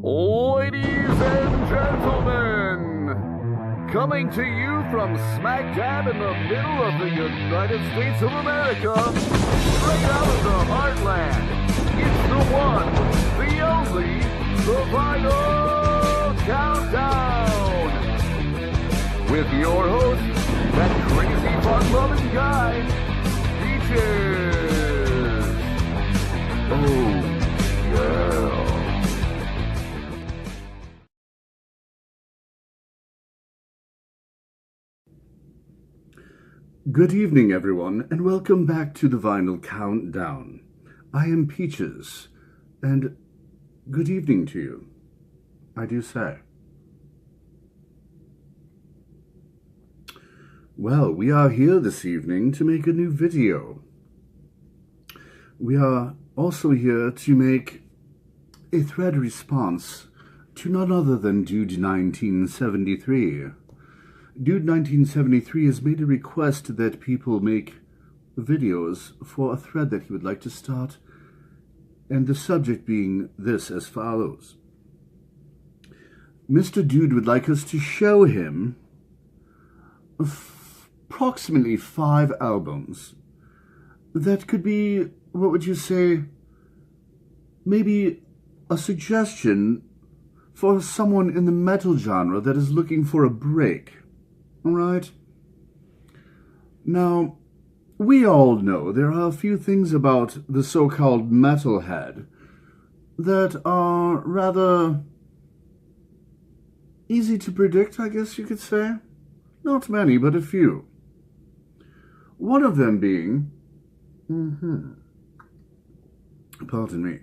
Ladies and gentlemen, coming to you from smack dab in the middle of the United States of America, straight out of the heartland, it's the one, the only, the Vinyl Countdown, with your host, that crazy fun-loving guy, Peaches. Oh, yeah. Good evening, everyone, and welcome back to the Vinyl Countdown. I am Peaches, and good evening to you, I do say. Well, we are here this evening to make a new video. We are also here to make a thread response to none other than Dude 1973. Dude 1973 has made a request that people make videos for a thread that he would like to start, and the subject being this as follows. Mr. Dude would like us to show him approximately 5 albums that could be, what would you say, maybe a suggestion for someone in the metal genre that is looking for a break. Alright? Now, we all know there are a few things about the so-called metalhead that are rather easy to predict, I guess you could say. Not many, but a few. One of them being... Pardon me.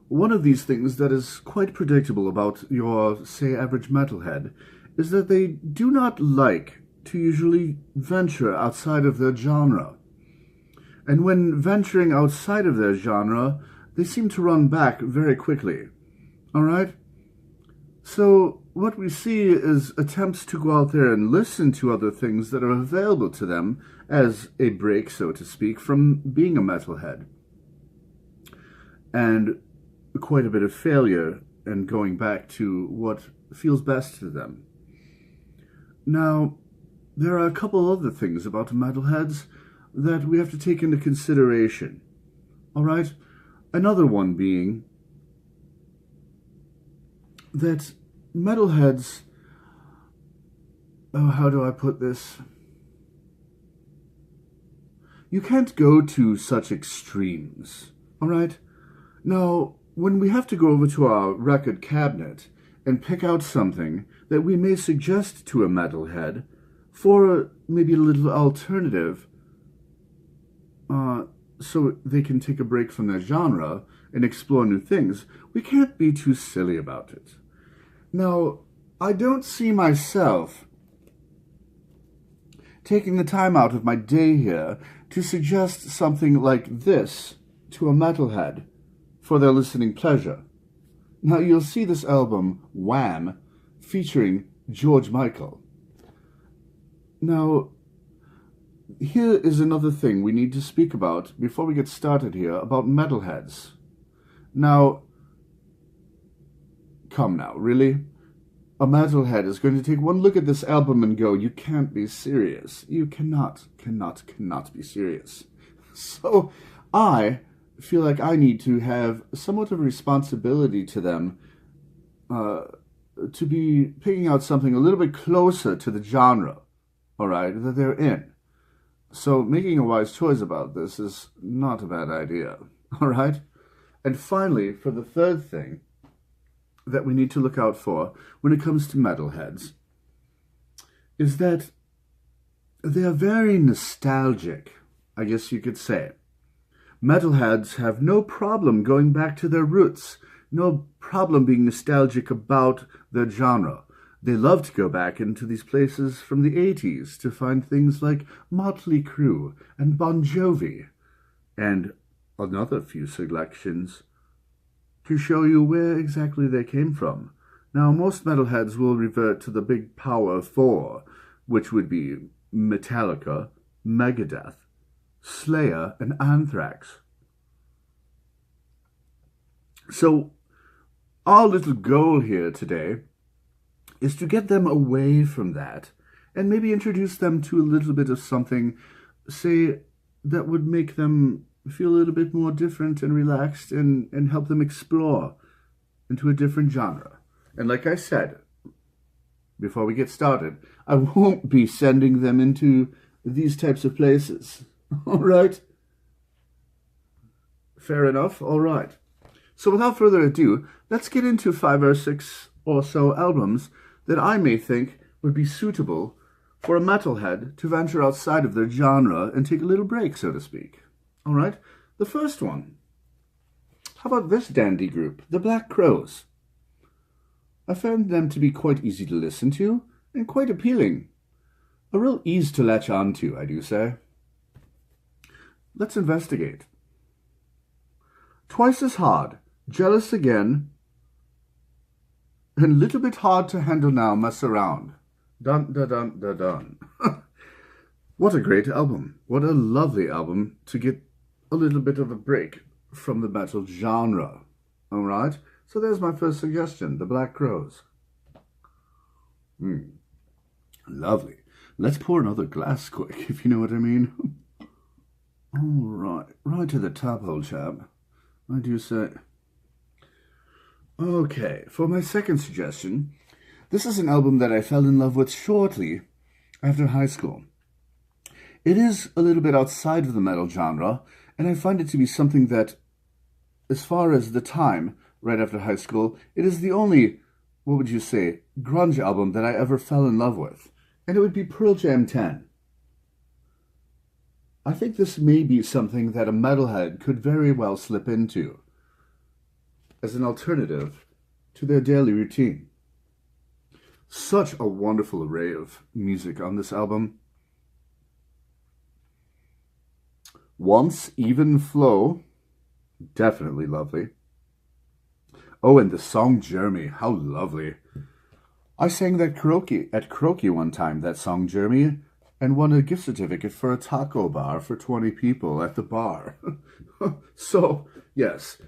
One of these things that is quite predictable about your, say, average metalhead is that they do not like to usually venture outside of their genre. And when venturing outside of their genre, they seem to run back very quickly. Alright? So what we see is attempts to go out there and listen to other things that are available to them as a break, so to speak, from being a metalhead. And quite a bit of failure and going back to what feels best to them. Now, there are a couple other things about metalheads that we have to take into consideration. Alright? Another one being that metalheads... Oh, how do I put this? You can't go to such extremes. Alright? Now, when we have to go over to our record cabinet and pick out something that we may suggest to a metalhead for maybe a little alternative, so they can take a break from their genre and explore new things, we can't be too silly about it. Now, I don't see myself taking the time out of my day here to suggest something like this to a metalhead for their listening pleasure. Now, you'll see this album, Wham!, featuring George Michael. Now, here is another thing we need to speak about before we get started here about metalheads. Now, come now, really? A metalhead is going to take one look at this album and go, you can't be serious. You cannot be serious. So, I feel like I need to have somewhat of a responsibility to them to be picking out something a little bit closer to the genre, alright, that they're in. So making a wise choice about this is not a bad idea, alright? And finally, for the third thing that we need to look out for when it comes to metalheads is that they are very nostalgic, I guess you could say. Metalheads have no problem going back to their roots, no problem being nostalgic about their genre. They love to go back into these places from the 80s to find things like Motley Crue and Bon Jovi, and another few selections to show you where exactly they came from. Now, most metalheads will revert to the big power four, which would be Metallica, Megadeth, Slayer, and Anthrax. So, our little goal here today is to get them away from that and maybe introduce them to a little bit of something, say, that would make them feel a little bit more different and relaxed and help them explore into a different genre. And like I said, before we get started, I won't be sending them into these types of places. All right? Fair enough? All right. So without further ado, let's get into 5 or 6 or so albums that I may think would be suitable for a metalhead to venture outside of their genre and take a little break, so to speak. All right? The first one. How about this dandy group, the Black Crowes? I found them to be quite easy to listen to and quite appealing. A real ease to latch on to, I do say. Let's investigate. Twice as hard, jealous again, and a little bit hard to handle now, mess around. Dun dun dun dun dun. What a great album. What a lovely album to get a little bit of a break from the metal genre. All right? So there's my first suggestion, the Black Crowes. Lovely. Let's pour another glass quick, if you know what I mean. All right. Right to the top, old chap. I do say. Okay, for my second suggestion, this is an album that I fell in love with shortly after high school. It is a little bit outside of the metal genre, and I find it to be something that, as far as the time, right after high school, it is the only, what would you say, grunge album that I ever fell in love with, and it would be Pearl Jam 10. I think this may be something that a metalhead could very well slip into as an alternative to their daily routine. Such a wonderful array of music on this album. Once Even Flow, definitely lovely. Oh, and the song Jeremy, how lovely. I sang that at karaoke one time, that song Jeremy, and won a gift certificate for a taco bar for 20 people at the bar. So, yes,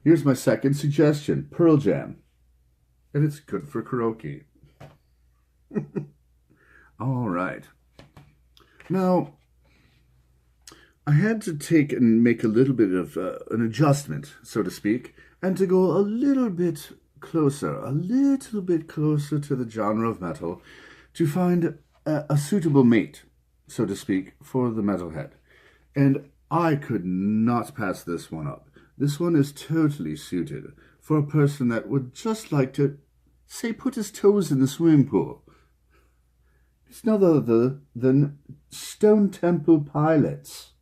here's my second suggestion, Pearl Jam. And it's good for karaoke. All right. Now, I had to take and make a little bit of an adjustment, so to speak, and to go a little bit closer to the genre of metal to find a suitable mate, so to speak, for the metalhead. And I could not pass this one up. This one is totally suited for a person that would just like to, say, put his toes in the swimming pool. It's none other than Stone Temple Pilots.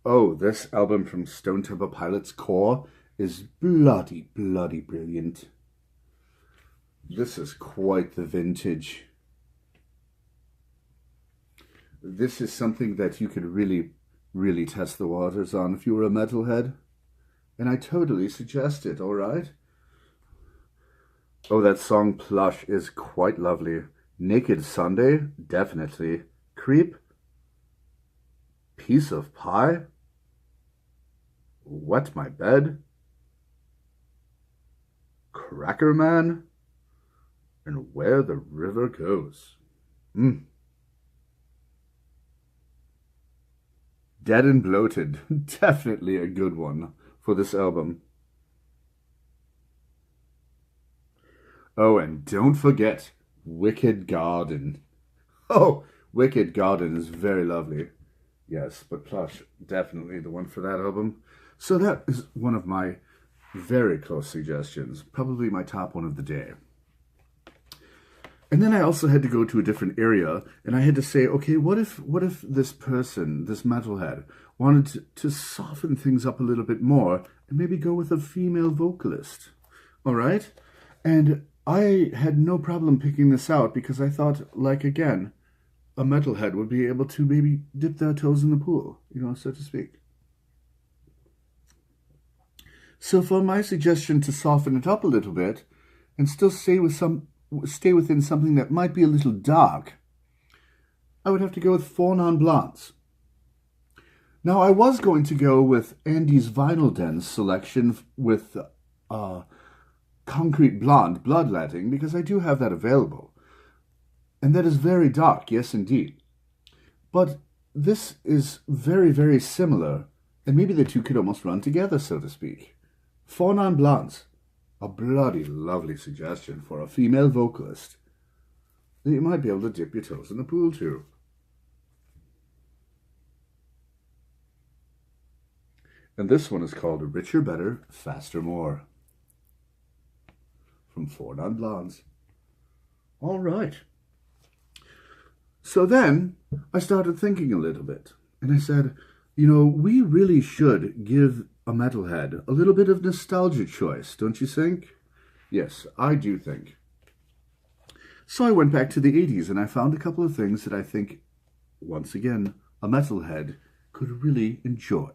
Oh, this album from Stone Temple Pilots' core is bloody brilliant. This is quite the vintage. This is something that you could really test the waters on if you were a metalhead. And I totally suggest it, all right? Oh, that song Plush is quite lovely. Naked Sunday, definitely. Creep, Piece of Pie, Wet My Bed, Cracker Man, and Where the River Goes. Dead and Bloated, definitely a good one for this album. Oh, and don't forget Wicked Garden. Oh, Wicked Garden is very lovely. Yes, but Plush, definitely the one for that album. So that is one of my very close suggestions, probably my top one of the day. And then I also had to go to a different area, and I had to say, okay, what if this person, this metalhead, wanted to soften things up a little bit more and maybe go with a female vocalist? All right? And I had no problem picking this out because I thought, like, again, a metalhead would be able to maybe dip their toes in the pool, so to speak. So for my suggestion to soften it up a little bit and still stay within something that might be a little dark, I would have to go with Four Non-Blondes. Now, I was going to go with Andy's Vinyl Den selection with concrete blonde bloodletting, because I do have that available. And that is very dark, yes indeed. But this is very, very similar, and maybe the two could almost run together, so to speak. 4 non-blondes. A bloody lovely suggestion for a female vocalist that you might be able to dip your toes in the pool to. And this one is called Richer, Better, Faster, More. From 4 non-blondes. All right. So then I started thinking a little bit, and I said, you know, we really should give a metalhead a little bit of nostalgia choice, don't you think? Yes, I do think. So I went back to the 80s and I found a couple of things that I think, once again, a metalhead could really enjoy.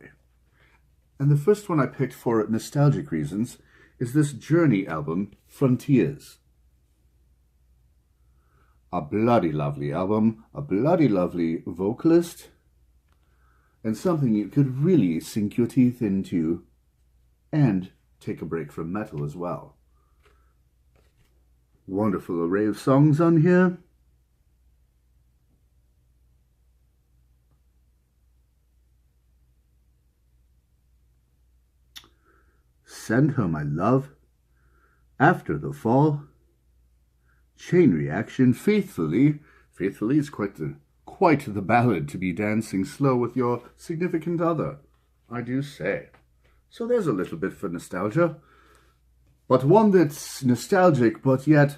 And the first one I picked for nostalgic reasons is this Journey album, Frontiers. A bloody lovely album, a bloody lovely vocalist, and something you could really sink your teeth into and take a break from metal as well. Wonderful array of songs on here. Send Her My Love, After the Fall, Chain Reaction, Faithfully. Faithfully is quite the ballad to be dancing slow with your significant other, I do say. So there's a little bit for nostalgia. But one that's nostalgic, but yet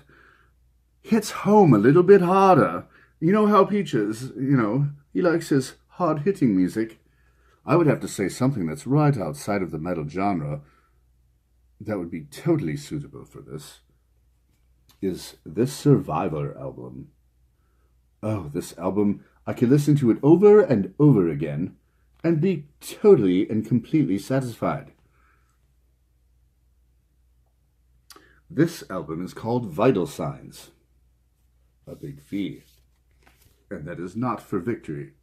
hits home a little bit harder. You know how Peaches, he likes his hard-hitting music. I would have to say something that's right outside of the metal genre that would be totally suitable for this is this Survivor album. Oh, this album, I can listen to it over and over again and be totally and completely satisfied. This album is called Vital Signs, a big V, and that is not for victory.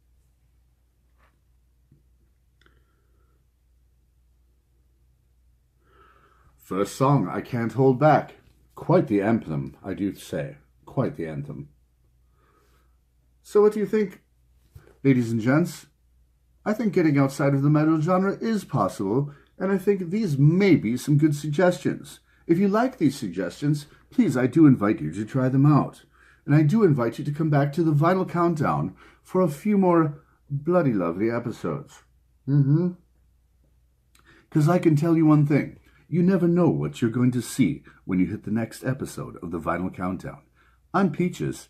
First song, I Can't Hold Back. Quite the anthem, I do say. Quite the anthem. So what do you think, ladies and gents? I think getting outside of the metal genre is possible, and I think these may be some good suggestions. If you like these suggestions, please, I do invite you to try them out. And I do invite you to come back to the Vinyl Countdown for a few more bloody lovely episodes. Because I can tell you one thing. You never know what you're going to see when you hit the next episode of the Vinyl Countdown. I'm Peaches,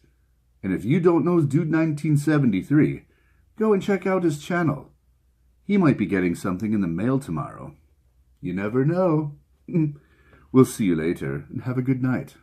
and if you don't know Dude 1973, go and check out his channel. He might be getting something in the mail tomorrow. You never know. We'll see you later, and have a good night.